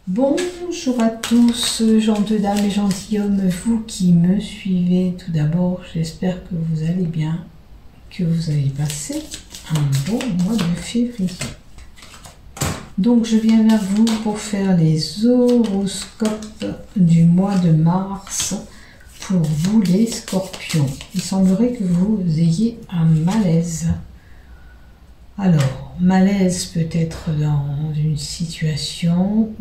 Bonjour à tous, gentes dames et gentilshommes, vous qui me suivez. Tout d'abord, j'espère que vous allez bien, que vous avez passé un bon mois de février. Donc, je viens vers vous pour faire les horoscopes du mois de mars pour vous les scorpions. Il semblerait que vous ayez un malaise. Alors, malaise peut-être dans une situation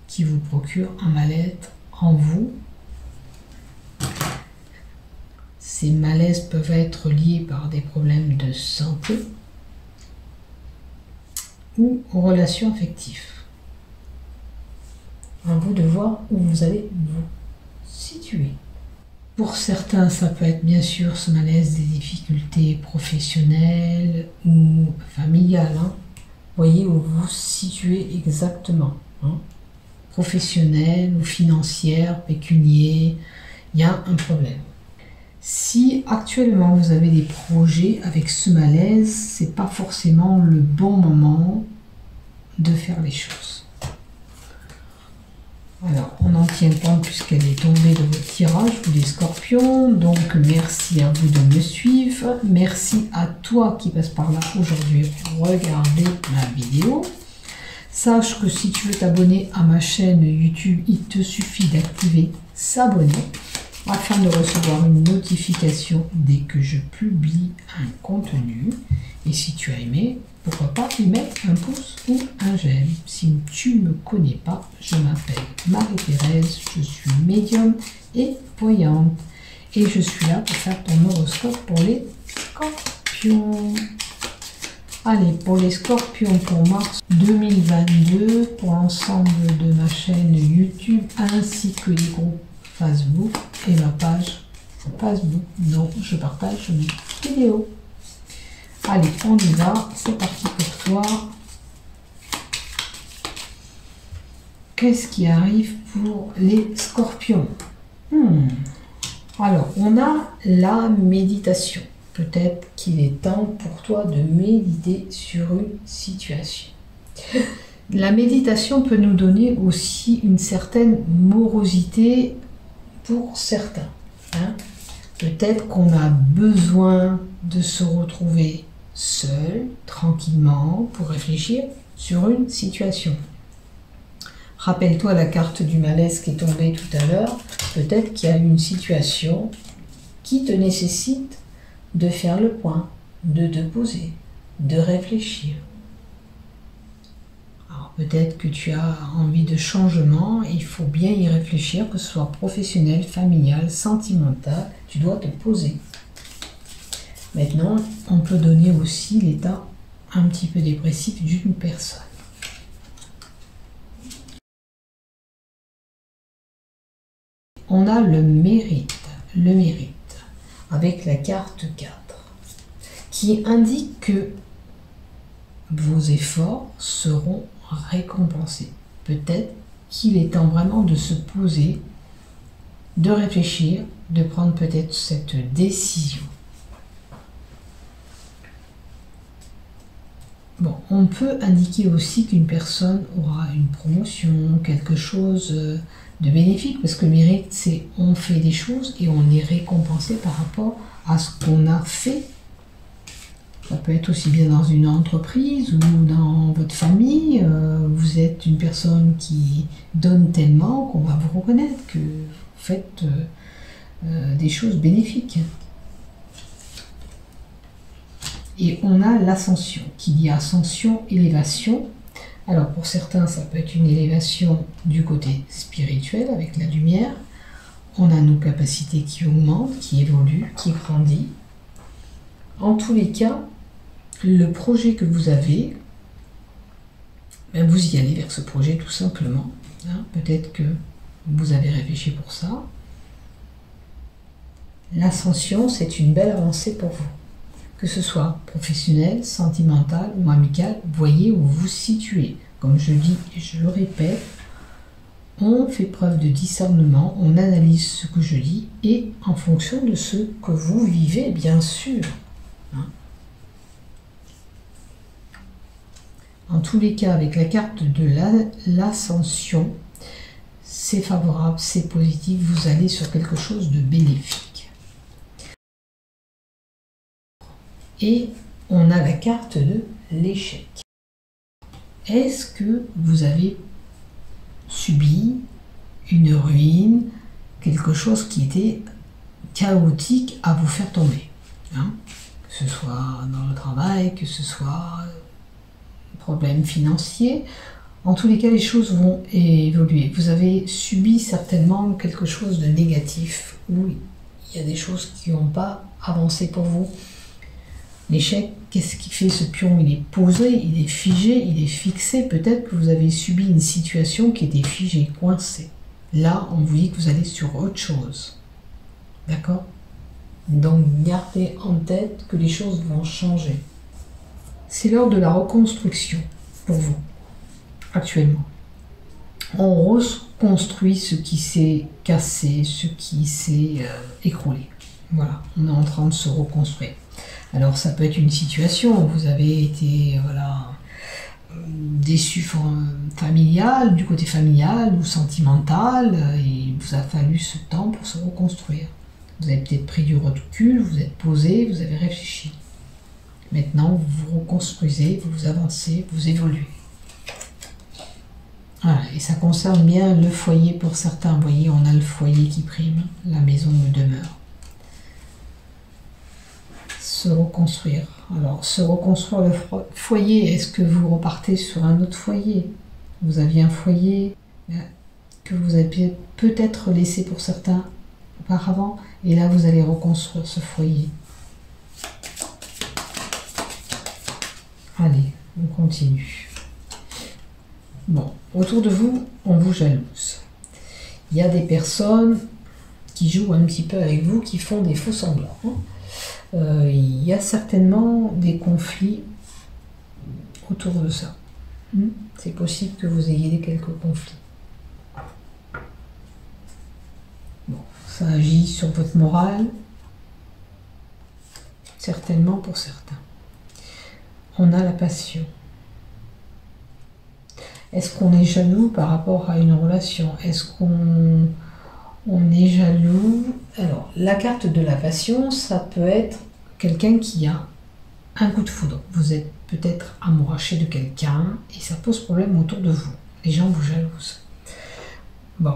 qui vous procure un mal-être en vous. Ces malaises peuvent être liés par des problèmes de santé ou aux relations affectives. À vous de voir où vous allez vous situer. Pour certains, ça peut être bien sûr ce malaise des difficultés professionnelles ou familiales. Voyez où vous vous situez exactement. Professionnel ou financière, pécunier, il y a un problème. Si actuellement vous avez des projets avec ce malaise, c'est pas forcément le bon moment de faire les choses. Alors, on n'en tient compte puisqu'elle est tombée de votre tirage, vous les scorpions. Donc, merci à vous de me suivre. Merci à toi qui passe par là aujourd'hui pour regarder ma vidéo. Sache que si tu veux t'abonner à ma chaîne YouTube, il te suffit d'activer s'abonner afin de recevoir une notification dès que je publie un contenu. Et si tu as aimé, pourquoi pas y mettre un pouce ou un j'aime. Si tu ne me connais pas, je m'appelle Marie-Thérèse, je suis médium et voyante. Et je suis là pour faire ton horoscope pour les scorpions. Allez, pour les scorpions pour mars 2022, pour l'ensemble de ma chaîne YouTube, ainsi que les groupes Facebook et ma page Facebook dont je partage mes vidéos. Allez, on y va, c'est parti pour toi. Qu'est-ce qui arrive pour les scorpions? Alors, on a la méditation. Peut-être qu'il est temps pour toi de méditer sur une situation. La méditation peut nous donner aussi une certaine morosité pour certains. Peut-être qu'on a besoin de se retrouver seul, tranquillement, pour réfléchir sur une situation. Rappelle-toi la carte du malaise qui est tombée tout à l'heure. Peut-être qu'il y a une situation qui te nécessite de faire le point, de te poser, de réfléchir. Alors peut-être que tu as envie de changement, il faut bien y réfléchir, que ce soit professionnel, familial, sentimental, tu dois te poser. Maintenant, on peut donner aussi l'état un petit peu dépressif d'une personne. On a le mérite, avec la carte 4, qui indique que vos efforts seront récompensés. Peut-être qu'il est temps vraiment de se poser, de réfléchir, de prendre peut-être cette décision. Bon, on peut indiquer aussi qu'une personne aura une promotion, quelque chose de bénéfique, parce que le mérite, c'est on fait des choses et on est récompensé par rapport à ce qu'on a fait. Ça peut être aussi bien dans une entreprise ou dans votre famille. Vous êtes une personne qui donne tellement qu'on va vous reconnaître que vous faites des choses bénéfiques. Et on a l'ascension, qui dit ascension, élévation. Alors pour certains, ça peut être une élévation du côté spirituel avec la lumière. On a nos capacités qui augmentent, qui évoluent, qui grandissent. En tous les cas, le projet que vous avez, vous y allez vers ce projet tout simplement. Peut-être que vous avez réfléchi pour ça. L'ascension, c'est une belle avancée pour vous. Que ce soit professionnel, sentimental ou amical, voyez où vous vous situez. Comme je dis et je le répète, on fait preuve de discernement, on analyse ce que je dis et en fonction de ce que vous vivez, bien sûr. En tous les cas, avec la carte de l'ascension, c'est favorable, c'est positif, vous allez sur quelque chose de bénéfique. Et on a la carte de l'échec. Est-ce que vous avez subi une ruine, quelque chose qui était chaotique à vous faire tomber, hein? Que ce soit dans le travail, que ce soit problème financier, en tous les cas les choses vont évoluer. Vous avez subi certainement quelque chose de négatif, où il y a des choses qui n'ont pas avancé pour vous. L'échec, qu'est-ce qui fait? Ce pion, il est posé, il est figé, il est fixé. Peut-être que vous avez subi une situation qui était figée, coincée. Là, on vous dit que vous allez sur autre chose. D'accord? Donc, gardez en tête que les choses vont changer. C'est l'heure de la reconstruction pour vous, actuellement. On reconstruit ce qui s'est cassé, ce qui s'est écroulé. Voilà, on est en train de se reconstruire. Alors ça peut être une situation où vous avez été déçu familial, du côté familial ou sentimental, et il vous a fallu ce temps pour se reconstruire. Vous avez peut-être pris du recul, vous êtes posé, vous avez réfléchi. Maintenant, vous vous reconstruisez, vous avancez, vous évoluez. Voilà, et ça concerne bien le foyer pour certains. Vous voyez, on a le foyer qui prime, la maison de demeure. Se reconstruire. Alors, se reconstruire le foyer, est-ce que vous repartez sur un autre foyer? Vous aviez un foyer que vous avez peut-être laissé pour certains auparavant, et là, vous allez reconstruire ce foyer. Allez, on continue. Bon, autour de vous, on vous jalouse. Il y a des personnes qui jouent un petit peu avec vous, qui font des faux semblants. Il y a certainement des conflits autour de ça. C'est possible que vous ayez quelques conflits. Bon, ça agit sur votre morale, certainement pour certains. On a la passion. Est-ce qu'on est jaloux par rapport à une relation? Est-ce qu'on est jaloux? Alors, la carte de la passion, ça peut être quelqu'un qui a un coup de foudre. Vous êtes peut-être amouraché de quelqu'un et ça pose problème autour de vous. Les gens vous jalousent. Bon,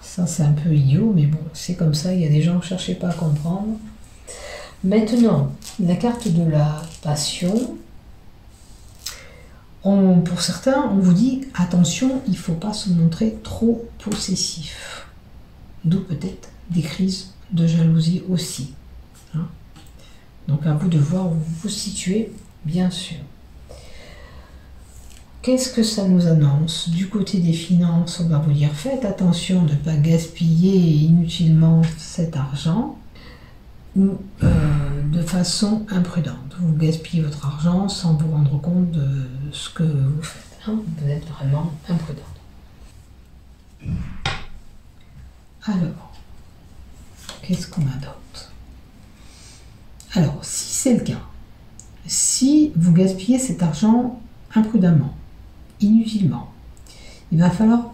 ça c'est un peu idiot, mais bon, c'est comme ça. Il y a des gens, ne cherchez pas à comprendre. Maintenant, la carte de la passion, pour certains, on vous dit attention, il ne faut pas se montrer trop possessif. D'où peut-être des crises de jalousie aussi. Hein? Donc à vous de voir où vous vous situez, bien sûr. Qu'est-ce que ça nous annonce? Du côté des finances, on va vous dire faites attention de ne pas gaspiller inutilement cet argent ou de façon imprudente. Vous gaspillez votre argent sans vous rendre compte de ce que vous faites. Hein? Vous êtes vraiment imprudente. Alors, qu'est-ce qu'on a d'autre? Alors, si c'est le cas, si vous gaspillez cet argent imprudemment, inutilement, il va falloir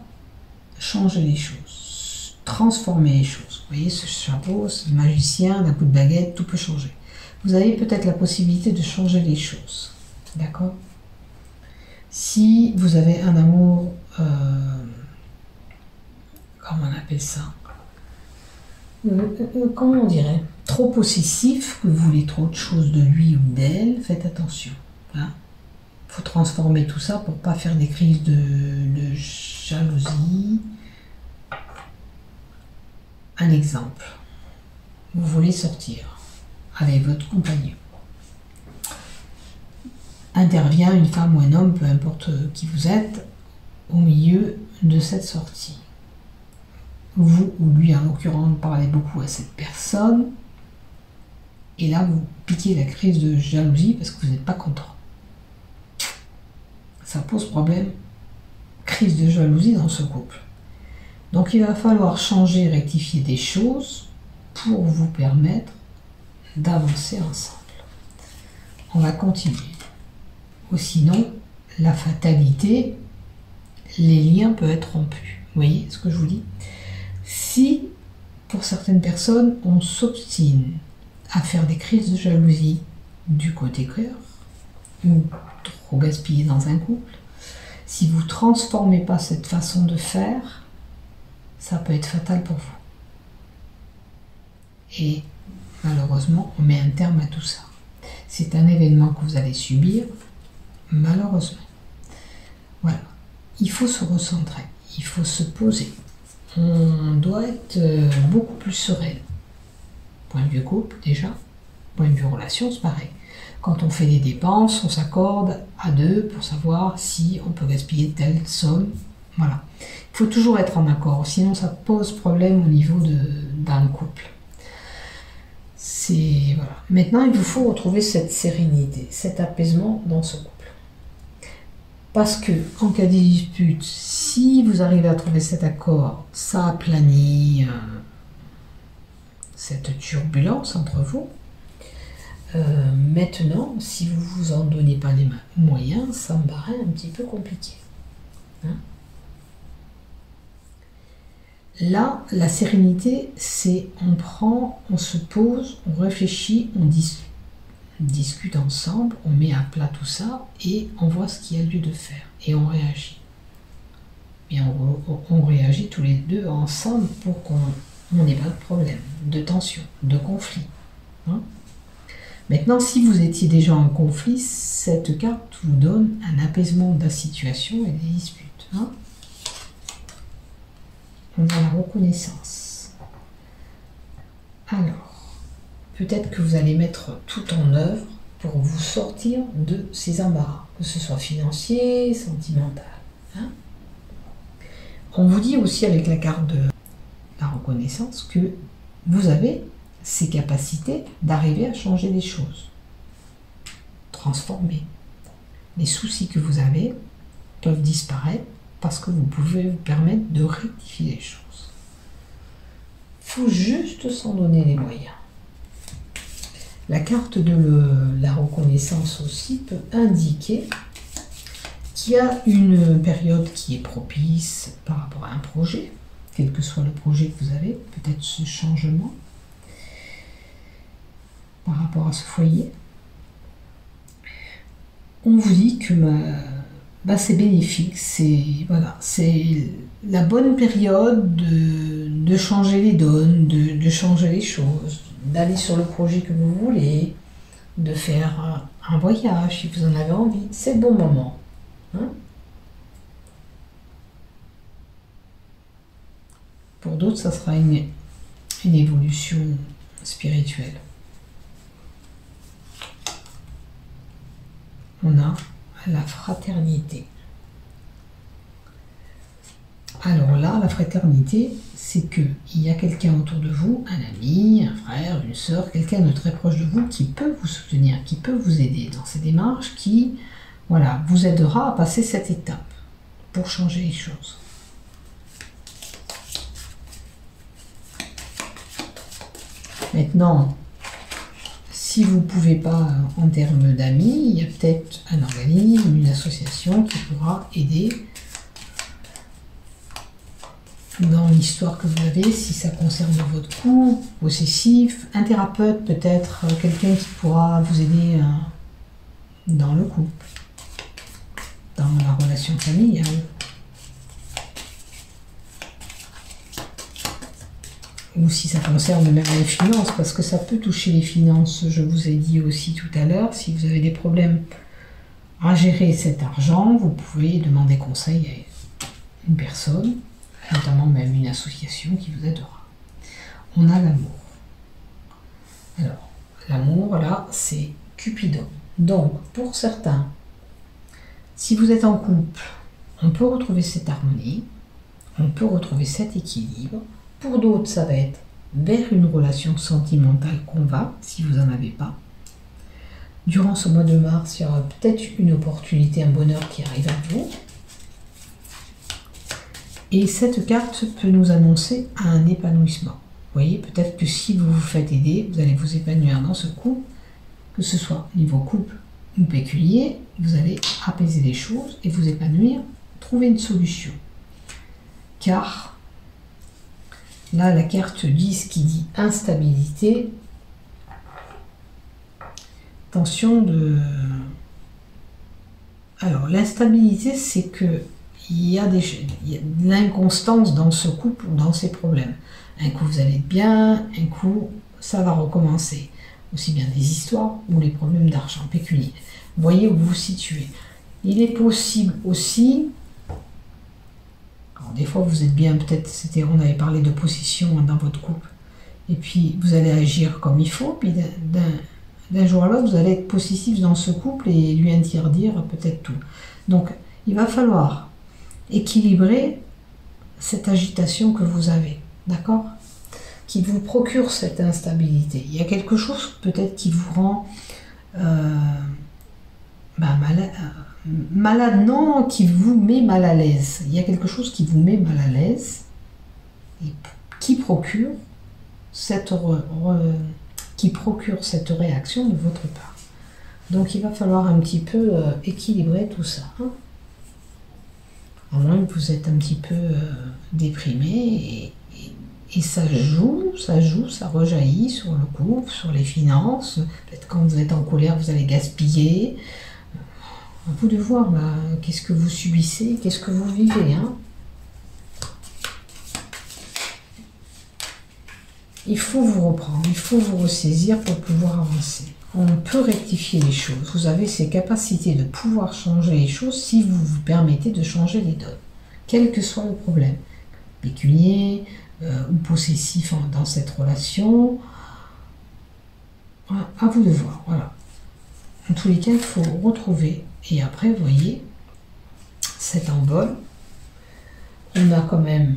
changer les choses, transformer les choses. Vous voyez ce chapeau, ce magicien, d'un coup de baguette, tout peut changer. Vous avez peut-être la possibilité de changer les choses, d'accord? Si vous avez un amour, comment on appelle ça? Comment on dirait? Trop possessif, que vous voulez trop de choses de lui ou d'elle, faites attention. Hein? Faut transformer tout ça pour pas faire des crises de jalousie. Un exemple. Vous voulez sortir avec votre compagnon. Intervient une femme ou un homme, peu importe qui vous êtes, au milieu de cette sortie. Vous ou lui, en l'occurrence, parlez beaucoup à cette personne, et là, vous piquez la crise de jalousie parce que vous n'êtes pas content. Ça pose problème, crise de jalousie dans ce couple. Donc il va falloir changer, rectifier des choses pour vous permettre d'avancer ensemble. On va continuer. Ou sinon, la fatalité, les liens peuvent être rompus. Vous voyez ce que je vous dis? Si, pour certaines personnes, on s'obstine à faire des crises de jalousie du côté cœur, ou trop gaspiller dans un couple, si vous ne transformez pas cette façon de faire, ça peut être fatal pour vous. Et malheureusement, on met un terme à tout ça. C'est un événement que vous allez subir, malheureusement. Voilà. Il faut se recentrer, il faut se poser. On doit être beaucoup plus serein. Point de vue couple, déjà. Point de vue relation, c'est pareil. Quand on fait des dépenses, on s'accorde à deux pour savoir si on peut gaspiller telle somme. Voilà. Il faut toujours être en accord, sinon ça pose problème au niveau d'un couple. Voilà. Maintenant, il vous faut retrouver cette sérénité, cet apaisement dans ce couple. Parce que, en cas de dispute, si vous arrivez à trouver cet accord, ça aplanit cette turbulence entre vous. Maintenant, si vous vous en donnez pas les moyens, ça me paraît un petit peu compliqué. Hein? Là, la sérénité, c'est on se pose, on réfléchit, on discute ensemble, on met à plat tout ça et on voit ce qu'il y a lieu de faire et on réagit. Et on réagit tous les deux ensemble pour qu'on n'ait pas de problème, de tension, de conflit. Hein? Maintenant, si vous étiez déjà en conflit, cette carte vous donne un apaisement de la situation et des disputes. Hein? On a la reconnaissance. Alors, peut-être que vous allez mettre tout en œuvre pour vous sortir de ces embarras, que ce soit financier, sentimental. Hein? On vous dit aussi avec la carte de la reconnaissance que vous avez ces capacités d'arriver à changer les choses, transformer. Les soucis que vous avez peuvent disparaître parce que vous pouvez vous permettre de rectifier les choses. Il faut juste s'en donner les moyens. La carte de la reconnaissance aussi peut indiquer qu'il y a une période qui est propice par rapport à un projet, quel que soit le projet que vous avez, peut-être ce changement par rapport à ce foyer. On vous dit que c'est bénéfique, c'est la bonne période de changer les donnes, de changer les choses, d'aller sur le projet que vous voulez, de faire un voyage si vous en avez envie. C'est le bon moment. Hein? Pour d'autres, ça sera une évolution spirituelle. On a la fraternité. Alors là, la fraternité, c'est qu'il y a quelqu'un autour de vous, un ami, un frère, une sœur, quelqu'un de très proche de vous qui peut vous soutenir, qui peut vous aider dans ces démarches, qui vous aidera à passer cette étape pour changer les choses. Maintenant, si vous ne pouvez pas en termes d'amis, il y a peut-être un organisme, une association qui pourra aider dans l'histoire que vous avez, si ça concerne votre couple, possessif, un thérapeute peut-être, quelqu'un qui pourra vous aider dans le couple, dans la relation familiale. Ou si ça concerne même les finances, parce que ça peut toucher les finances, je vous ai dit aussi tout à l'heure, si vous avez des problèmes à gérer cet argent, vous pouvez demander conseil à une personne, notamment même une association qui vous aidera. On a l'amour. Alors, l'amour, là, c'est Cupidon. Donc, pour certains, si vous êtes en couple, on peut retrouver cette harmonie, on peut retrouver cet équilibre. Pour d'autres, ça va être vers une relation sentimentale qu'on va, si vous n'en avez pas. Durant ce mois de mars, il y aura peut-être une opportunité, un bonheur qui arrive à vous. Et cette carte peut nous annoncer un épanouissement. Vous voyez, peut-être que si vous vous faites aider, vous allez vous épanouir dans ce couple, que ce soit niveau couple, ou pécunier, vous allez apaiser les choses et vous épanouir, trouver une solution. Car là, la carte 10 qui dit instabilité, attention de... Alors, l'instabilité, c'est que il y a de l'inconstance dans ce couple ou dans ces problèmes. Un coup, vous allez être bien, un coup, ça va recommencer. Aussi bien des histoires ou les problèmes d'argent pécunier. Voyez où vous vous situez. Il est possible aussi, alors des fois vous êtes bien, peut-être, on avait parlé de possession dans votre couple, et puis vous allez agir comme il faut, puis d'un jour à l'autre, vous allez être possessif dans ce couple et lui interdire peut-être tout. Donc, il va falloir équilibrer cette agitation que vous avez, d'accord ? Qui vous procure cette instabilité. Il y a quelque chose peut-être qui vous rend malade, non, qui vous met mal à l'aise. Il y a quelque chose qui vous met mal à l'aise et qui procure cette réaction de votre part. Donc il va falloir un petit peu équilibrer tout ça. Hein. À moins que vous êtes un petit peu déprimé et ça joue, ça rejaillit sur le couple, sur les finances. Peut-être quand vous êtes en colère, vous allez gaspiller. À vous de voir qu'est-ce que vous subissez, qu'est-ce que vous vivez. Hein. Il faut vous reprendre, il faut vous ressaisir pour pouvoir avancer. On peut rectifier les choses. Vous avez ces capacités de pouvoir changer les choses si vous vous permettez de changer les donnes, quel que soit le problème. Pécunier ou possessif dans cette relation. À vous de voir. Voilà. En tous les cas, il faut retrouver. Et après, vous voyez, cet envol, on a quand même...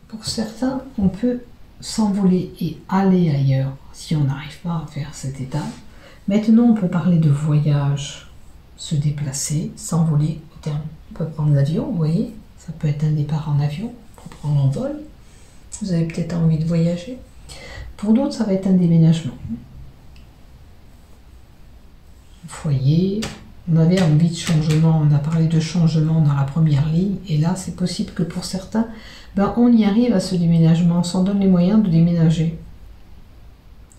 Pour certains, on peut s'envoler et aller ailleurs si on n'arrive pas à faire cette étape. Maintenant, on peut parler de voyage, se déplacer, s'envoler. On peut prendre l'avion, vous voyez, ça peut être un départ en avion pour prendre l'envol. Vous avez peut-être envie de voyager. Pour d'autres, ça va être un déménagement. Foyer, on avait envie de changement, on a parlé de changement dans la première ligne, et là, c'est possible que pour certains, on y arrive à ce déménagement, on s'en donne les moyens de déménager.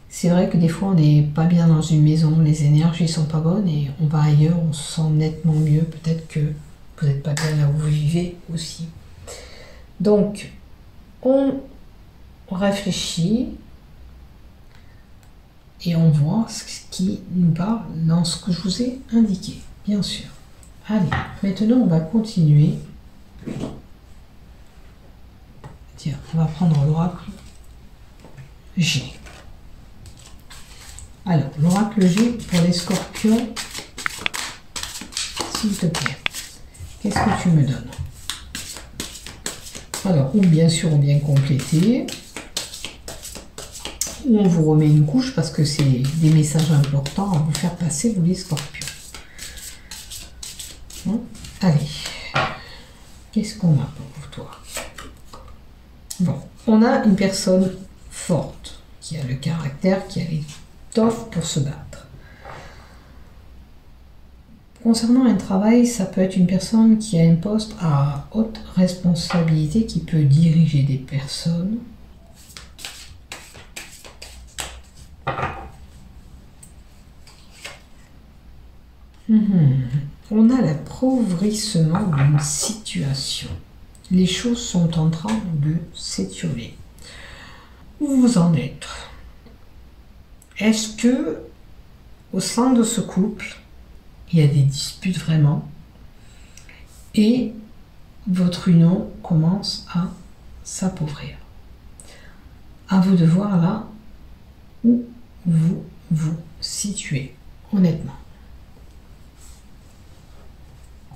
C'est vrai que des fois, on n'est pas bien dans une maison, les énergies sont pas bonnes, et on va ailleurs, on se sent nettement mieux. Peut-être que vous n'êtes pas bien là où vous vivez aussi. Donc, on réfléchit, et on voit ce qui nous parle dans ce que je vous ai indiqué, bien sûr. Allez, maintenant, on va continuer. Tiens, on va prendre l'oracle G. Alors, l'oracle G pour les scorpions, s'il te plaît, qu'est-ce que tu me donnes? Alors, ou bien sûr, ou bien compléter, ou on vous remet une couche parce que c'est des messages importants à vous faire passer, vous les scorpions. Hein? Allez, qu'est-ce qu'on a pour toi? Bon, on a une personne forte, qui a le caractère, qui a l'étoffe pour se battre. Concernant un travail, ça peut être une personne qui a un poste à haute responsabilité, qui peut diriger des personnes. On a l'appauvrissement d'une situation. Les choses sont en train de s'étioler. Où vous en êtes? Est-ce que, au sein de ce couple, il y a des disputes vraiment et votre union commence à s'appauvrir? À vous de voir là où vous vous situez, honnêtement.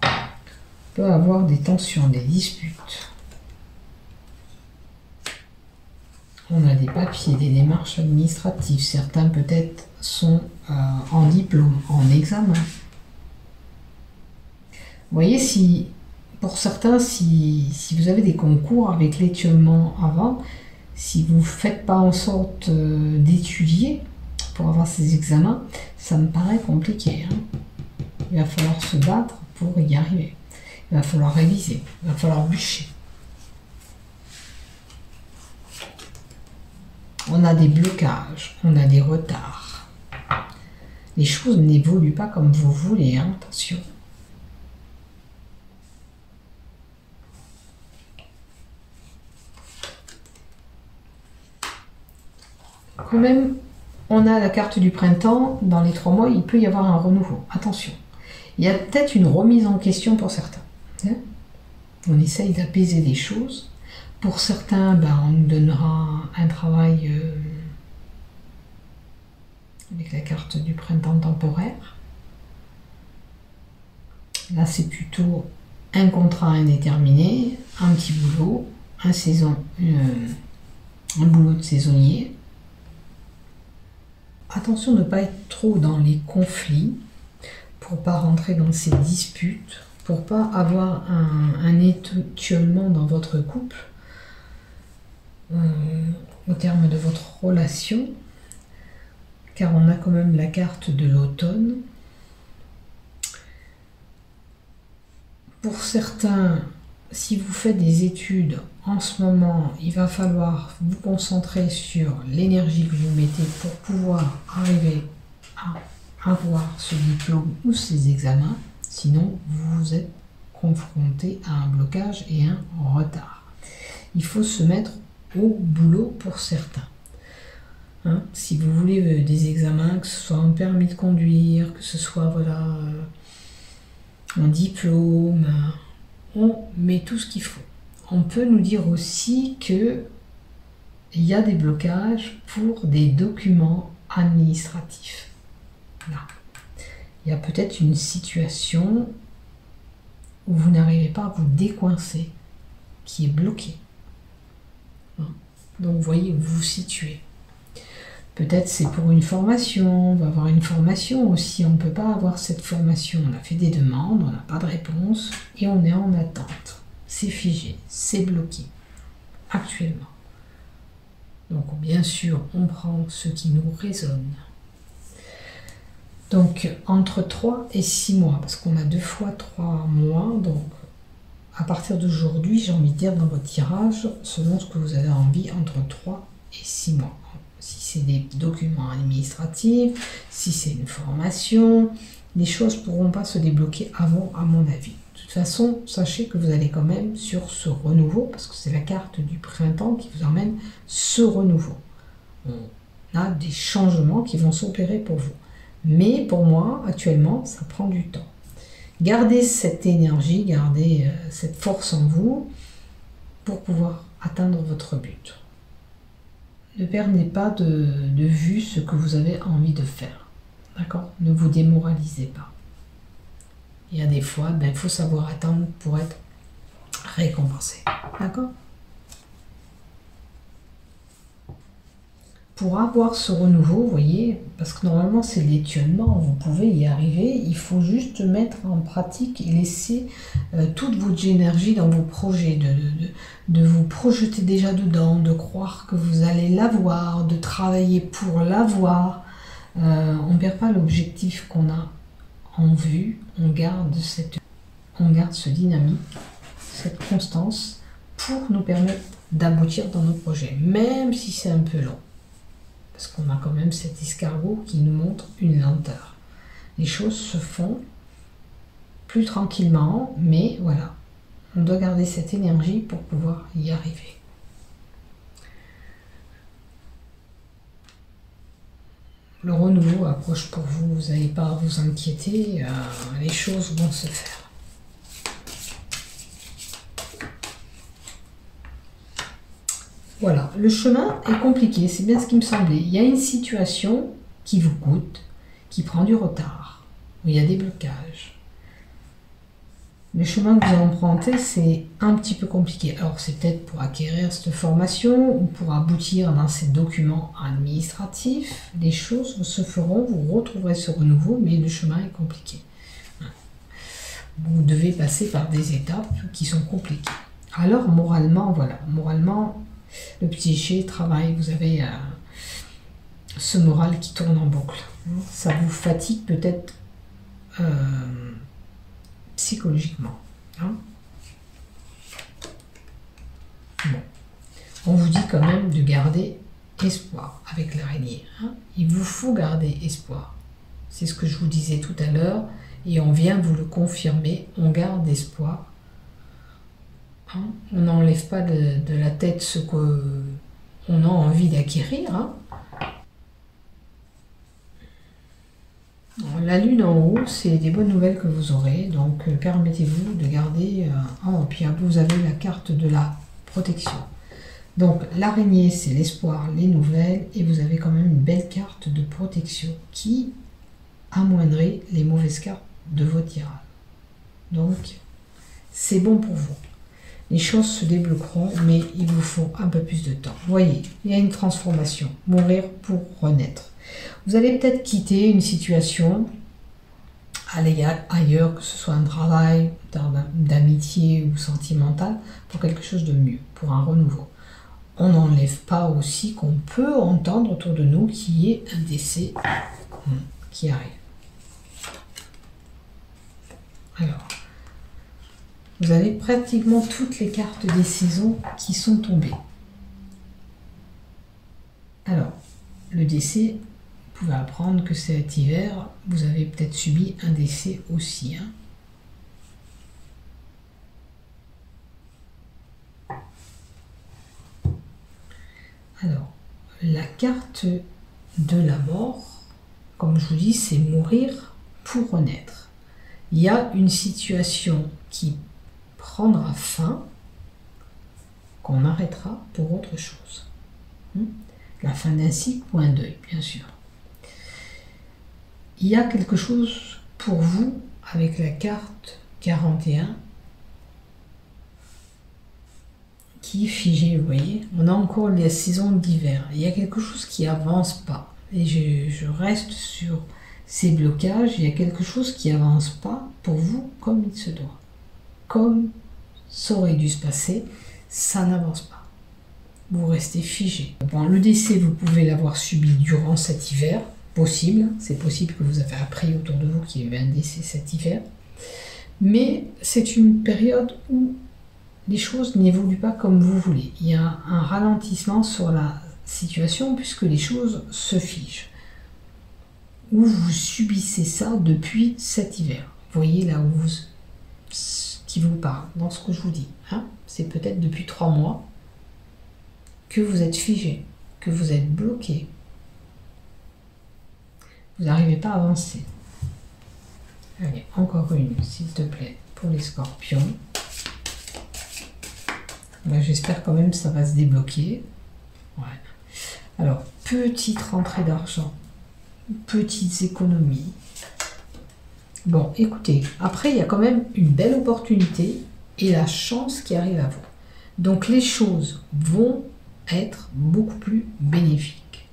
On peut avoir des tensions, des disputes. On a des papiers, des démarches administratives. Certains peut-être sont en diplôme, en examen. Vous voyez, pour certains, si vous avez des concours avec l'étiolement avant, si vous ne faites pas en sorte d'étudier, pour avoir ces examens, ça me paraît compliqué. Hein. Il va falloir se battre pour y arriver. Il va falloir réviser, il va falloir bûcher. On a des blocages, on a des retards. Les choses n'évoluent pas comme vous voulez, hein, attention. Quand même, on a la carte du printemps, dans les 3 mois, il peut y avoir un renouveau. Attention, il y a peut-être une remise en question pour certains. Hein. On essaye d'apaiser les choses. Pour certains, on nous donnera un travail avec la carte du printemps temporaire. Là, c'est plutôt un contrat indéterminé, un petit boulot, un boulot de saisonnier. Attention de ne pas être trop dans les conflits, pour ne pas rentrer dans ces disputes, pour ne pas avoir un étiolement dans votre couple, au terme de votre relation, car on a quand même la carte de l'automne. Pour certains, si vous faites des études en ce moment, il va falloir vous concentrer sur l'énergie que vous mettez pour pouvoir arriver à avoir ce diplôme ou ces examens. Sinon, vous êtes confronté à un blocage et un retard. Il faut se mettre au boulot pour certains. Hein, si vous voulez des examens, que ce soit un permis de conduire, que ce soit voilà, un diplôme, on met tout ce qu'il faut. On peut nous dire aussi qu'il y a des blocages pour des documents administratifs. Là. Il y a peut-être une situation où vous n'arrivez pas à vous décoincer, qui est bloquée. Donc vous voyez où vous vous situez. Peut-être c'est pour une formation, on va avoir une formation aussi, on ne peut pas avoir cette formation. On a fait des demandes, on n'a pas de réponse et on est en attente. C'est figé, c'est bloqué, actuellement. Donc bien sûr, on prend ce qui nous résonne. Donc entre 3 et 6 mois, parce qu'on a 2 fois 3 mois, donc à partir d'aujourd'hui, j'ai envie de dire dans votre tirage, selon ce que vous avez envie, entre 3 et 6 mois. Si c'est des documents administratifs, si c'est une formation, les choses ne pourront pas se débloquer avant, à mon avis. De toute façon, sachez que vous allez quand même sur ce renouveau, parce que c'est la carte du printemps qui vous emmène ce renouveau. On a des changements qui vont s'opérer pour vous. Mais pour moi, actuellement, ça prend du temps. Gardez cette énergie, gardez cette force en vous pour pouvoir atteindre votre but. Ne perdez pas de vue ce que vous avez envie de faire. D'accord? Ne vous démoralisez pas. Il y a des fois, il faut savoir attendre pour être récompensé. D'accord? Pour avoir ce renouveau, vous voyez, parce que normalement c'est l'étionnement, vous pouvez y arriver, il faut juste mettre en pratique et laisser toute votre énergie dans vos projets, de vous projeter déjà dedans, de croire que vous allez l'avoir, de travailler pour l'avoir. On ne perd pas l'objectif qu'on a en vue, on garde ce dynamique, cette constance pour nous permettre d'aboutir dans nos projets, même si c'est un peu long. Parce qu'on a quand même cet escargot qui nous montre une lenteur. Les choses se font plus tranquillement, mais voilà, on doit garder cette énergie pour pouvoir y arriver. Le renouveau approche pour vous, vous n'allez pas à vous inquiéter, les choses vont se faire. Voilà, le chemin est compliqué, c'est bien ce qui me semblait. Il y a une situation qui vous coûte, qui prend du retard, où il y a des blocages. Le chemin que vous empruntez, c'est un petit peu compliqué. Alors c'est peut-être pour acquérir cette formation ou pour aboutir dans ces documents administratifs. Les choses se feront, vous retrouverez ce renouveau, mais le chemin est compliqué. Vous devez passer par des étapes qui sont compliquées. Alors moralement, voilà, moralement, le psyché travaille, vous avez ce moral qui tourne en boucle. Ça vous fatigue peut-être psychologiquement. Hein. Bon. On vous dit quand même de garder espoir avec l'araignée. Hein. Il vous faut garder espoir. C'est ce que je vous disais tout à l'heure et on vient vous le confirmer. On garde espoir. Hein. On n'enlève pas de la tête ce qu'on a envie d'acquérir. Hein. La lune en haut, c'est des bonnes nouvelles que vous aurez. Donc permettez-vous de garder... puis vous avez la carte de la protection. Donc l'araignée, c'est l'espoir, les nouvelles, et vous avez quand même une belle carte de protection qui amoindrit les mauvaises cartes de votre tirage. Donc c'est bon pour vous. Les choses se débloqueront, mais il vous faut un peu plus de temps. Vous voyez, il y a une transformation, mourir pour renaître. Vous allez peut-être quitter une situation, aller ailleurs, que ce soit un travail, d'amitié ou sentimental, pour quelque chose de mieux, pour un renouveau. On n'enlève pas aussi qu'on peut entendre autour de nous qu'il y ait un décès qui arrive. Alors, vous avez pratiquement toutes les cartes des saisons qui sont tombées. Alors, le décès, vous pouvez apprendre que cet hiver, vous avez peut-être subi un décès aussi. Hein. Alors, la carte de la mort, comme je vous dis, c'est mourir pour renaître. Il y a une situation qui prendra fin, qu'on arrêtera pour autre chose. La fin d'un cycle ou un deuil, bien sûr. Il y a quelque chose pour vous avec la carte 41 qui est figée, vous voyez. On a encore les saisons d'hiver. Il y a quelque chose qui avance pas. Et je reste sur ces blocages. Il y a quelque chose qui avance pas pour vous comme il se doit. Comme ça aurait dû se passer, ça n'avance pas. Vous restez figé. Bon, le décès, vous pouvez l'avoir subi durant cet hiver. Possible, c'est possible que vous avez appris autour de vous qu'il y a eu un décès cet hiver. Mais c'est une période où les choses n'évoluent pas comme vous voulez. Il y a un ralentissement sur la situation puisque les choses se figent. Ou vous subissez ça depuis cet hiver. Vous voyez là où qui vous parle, dans ce que je vous dis. Hein, c'est peut-être depuis 3 mois que vous êtes figé, que vous êtes bloqué. Vous n'arrivez pas à avancer. Allez, encore une, s'il te plaît, pour les scorpions. J'espère quand même que ça va se débloquer. Ouais. Alors, petite rentrée d'argent, petites économies. Bon, écoutez, après, il y a quand même une belle opportunité et la chance qui arrive à vous. Donc, les choses vont être beaucoup plus bénéfiques.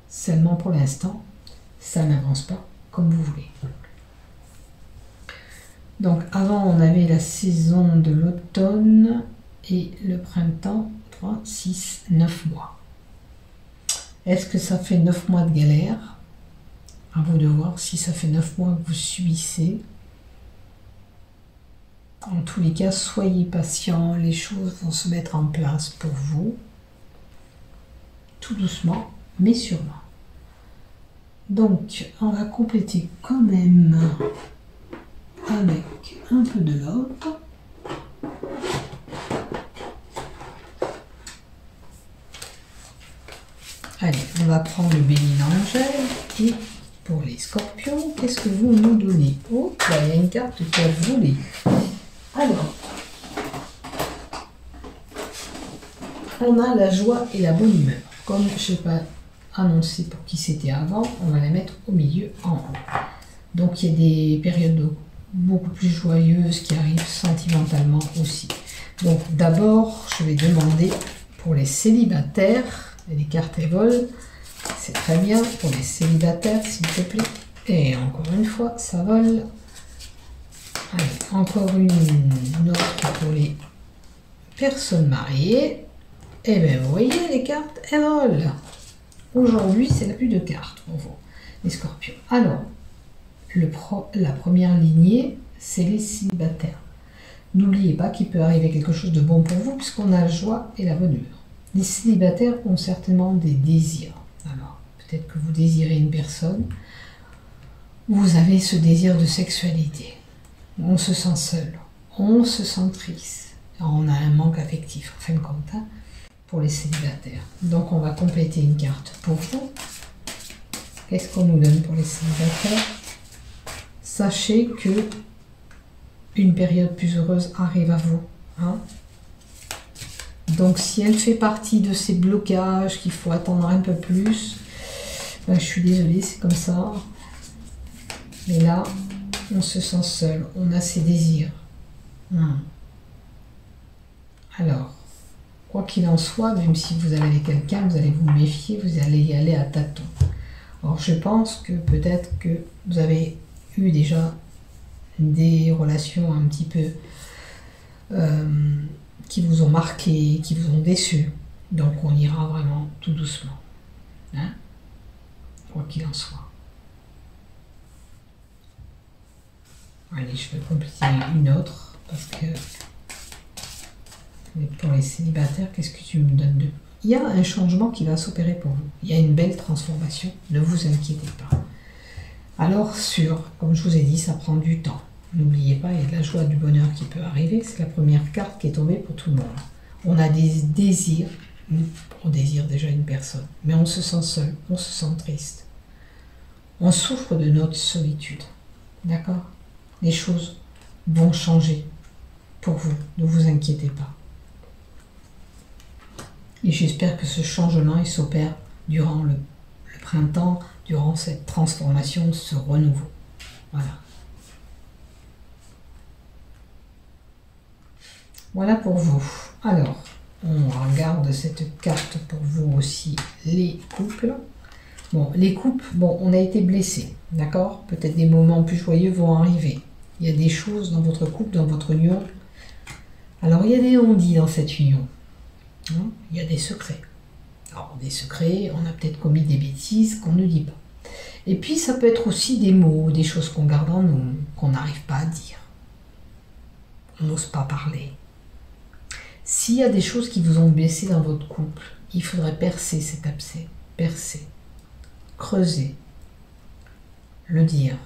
Seulement pour l'instant, ça n'avance pas comme vous voulez. Donc avant on avait la saison de l'automne et le printemps, 3, 6, 9 mois. Est-ce que ça fait 9 mois de galère? À vous de voir si ça fait 9 mois que vous subissez. En tous les cas, soyez patient, les choses vont se mettre en place pour vous. Tout doucement, mais sûrement. Donc, on va compléter quand même avec un peu de l'autre. Allez, on va prendre le béni d'Angèle. Et pour les scorpions, qu'est-ce que vous nous donnez? Oh, là, il y a une carte qui a volé. Alors, on a la joie et la bonne humeur. Comme je ne sais pas annoncé pour qui c'était avant, on va la mettre au milieu en haut. Donc il y a des périodes beaucoup plus joyeuses qui arrivent sentimentalement aussi. Donc d'abord, je vais demander pour les célibataires, et les cartes elles volent, c'est très bien pour les célibataires s'il te plaît. Et encore une fois, ça vole. Allez, encore une autre pour les personnes mariées. Et bien vous voyez les cartes elles volent. aujourd'hui, c'est la plus de cartes pour vous, les scorpions. Alors, la première lignée, c'est les célibataires. N'oubliez pas qu'il peut arriver quelque chose de bon pour vous, puisqu'on a la joie et la bonne humeur. Les célibataires ont certainement des désirs. Alors, peut-être que vous désirez une personne, vous avez ce désir de sexualité. On se sent seul, on se sent triste, on a un manque affectif, en fin de compte, hein, pour les célibataires. Donc, on va compléter une carte pour vous. Qu'est-ce qu'on nous donne pour les célibataires? Sachez que une période plus heureuse arrive à vous. Hein. Donc, si elle fait partie de ces blocages qu'il faut attendre un peu plus, ben, je suis désolée, c'est comme ça. Mais là, on se sent seul, on a ses désirs. Alors, quoi qu'il en soit, même si vous avez quelqu'un, vous allez vous méfier, vous allez y aller à tâtons. Alors, je pense que peut-être que vous avez eu déjà des relations un petit peu qui vous ont marqué, qui vous ont déçu. Donc, on ira vraiment tout doucement. Hein? Quoi qu'il en soit. Allez, je vais compléter une autre, parce que pour les célibataires, qu'est-ce que tu me donnes de... Il y a un changement qui va s'opérer pour vous. Il y a une belle transformation, ne vous inquiétez pas. Alors, comme je vous ai dit, ça prend du temps. N'oubliez pas, il y a de la joie, du bonheur qui peut arriver. C'est la première carte qui est tombée pour tout le monde. On a des désirs, on désire déjà une personne, mais on se sent seul, on se sent triste. On souffre de notre solitude, d'accord? Les choses vont changer pour vous, ne vous inquiétez pas. Et j'espère que ce changement il s'opère durant le printemps, durant cette transformation, ce renouveau. Voilà. Voilà pour vous. Alors, on regarde cette carte pour vous aussi, les couples. Bon, les couples, bon, on a été blessés, d'accord? Peut-être des moments plus joyeux vont arriver. Il y a des choses dans votre couple, dans votre union. Alors, il y a des non-dits dans cette union. Hein? Il y a des secrets. Alors, des secrets, on a peut-être commis des bêtises qu'on ne dit pas. Et puis, ça peut être aussi des mots, des choses qu'on garde en nous, qu'on n'arrive pas à dire. On n'ose pas parler. S'il y a des choses qui vous ont blessé dans votre couple, il faudrait percer cet abcès. Percer. Creuser. Le dire.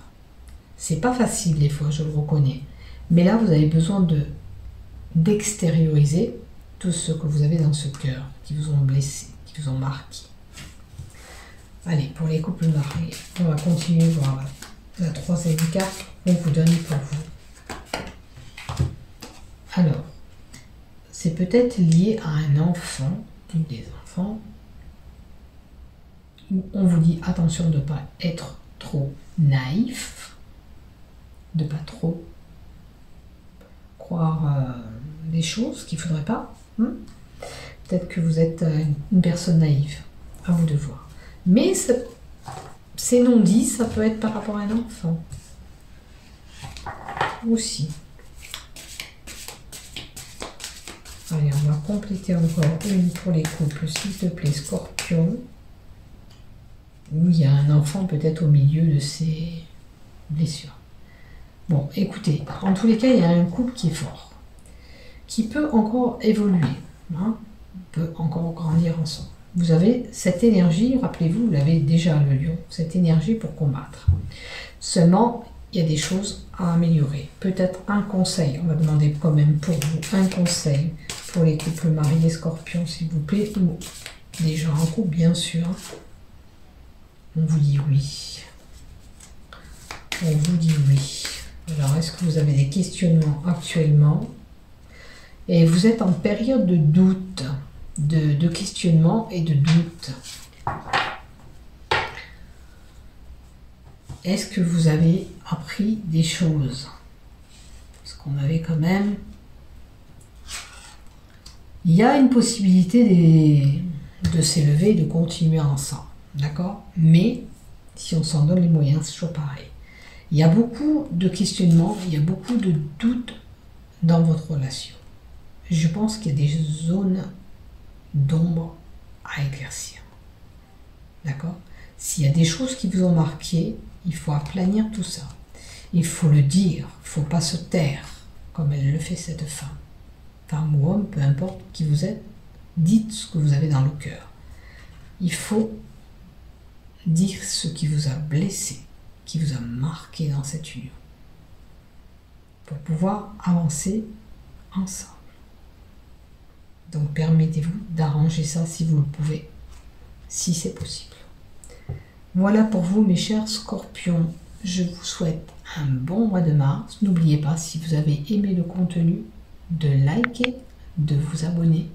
C'est pas facile des fois, je le reconnais. Mais là, vous avez besoin d'extérioriser tout ce que vous avez dans ce cœur, qui vous ont blessé, qui vous ont marqué. Allez, pour les couples mariés, on va continuer voir la troisième carte qu'on vous donne pour vous. Alors, c'est peut-être lié à un enfant, ou des enfants, où on vous dit attention de ne pas être trop naïf, de ne pas trop croire des choses qu'il ne faudrait pas. Peut-être que vous êtes une personne naïve, à vous de voir. Mais ces non-dits, ça peut être par rapport à un enfant. Aussi. Allez, on va compléter encore une pour les couples, s'il te plaît, Scorpion. Où il y a un enfant peut-être au milieu de ces blessures. Bon, écoutez, en tous les cas, il y a un couple qui est fort, qui peut encore évoluer, hein, peut encore grandir ensemble. Vous avez cette énergie, rappelez-vous, vous l'avez déjà le lion, cette énergie pour combattre. Seulement, il y a des choses à améliorer. Peut-être un conseil, on va demander quand même pour vous un conseil pour les couples mariés Scorpion, s'il vous plaît, ou des gens en couple, bien sûr. On vous dit oui. On vous dit oui. Alors, est-ce que vous avez des questionnements actuellement? Et vous êtes en période de doute, de questionnement et de doute. Est-ce que vous avez appris des choses? Parce qu'on avait quand même... Il y a une possibilité de s'élever et de continuer ensemble. D'accord? Mais, si on s'en donne les moyens, c'est toujours pareil. Il y a beaucoup de questionnements, il y a beaucoup de doutes dans votre relation. Je pense qu'il y a des zones d'ombre à éclaircir. D'accord? S'il y a des choses qui vous ont marqué, il faut aplanir tout ça. Il faut le dire, il ne faut pas se taire, comme elle le fait cette femme. Femme ou homme, peu importe qui vous êtes, dites ce que vous avez dans le cœur. Il faut dire ce qui vous a blessé, qui vous a marqué dans cette union, pour pouvoir avancer ensemble. Donc permettez-vous d'arranger ça si vous le pouvez, si c'est possible. Voilà pour vous mes chers scorpions. Je vous souhaite un bon mois de mars. N'oubliez pas, si vous avez aimé le contenu, de liker, de vous abonner.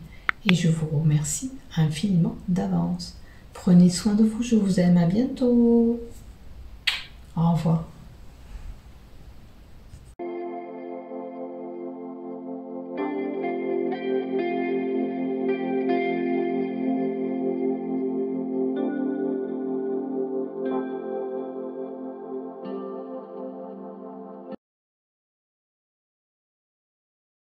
Et je vous remercie infiniment d'avance. Prenez soin de vous, je vous aime, à bientôt. Au revoir.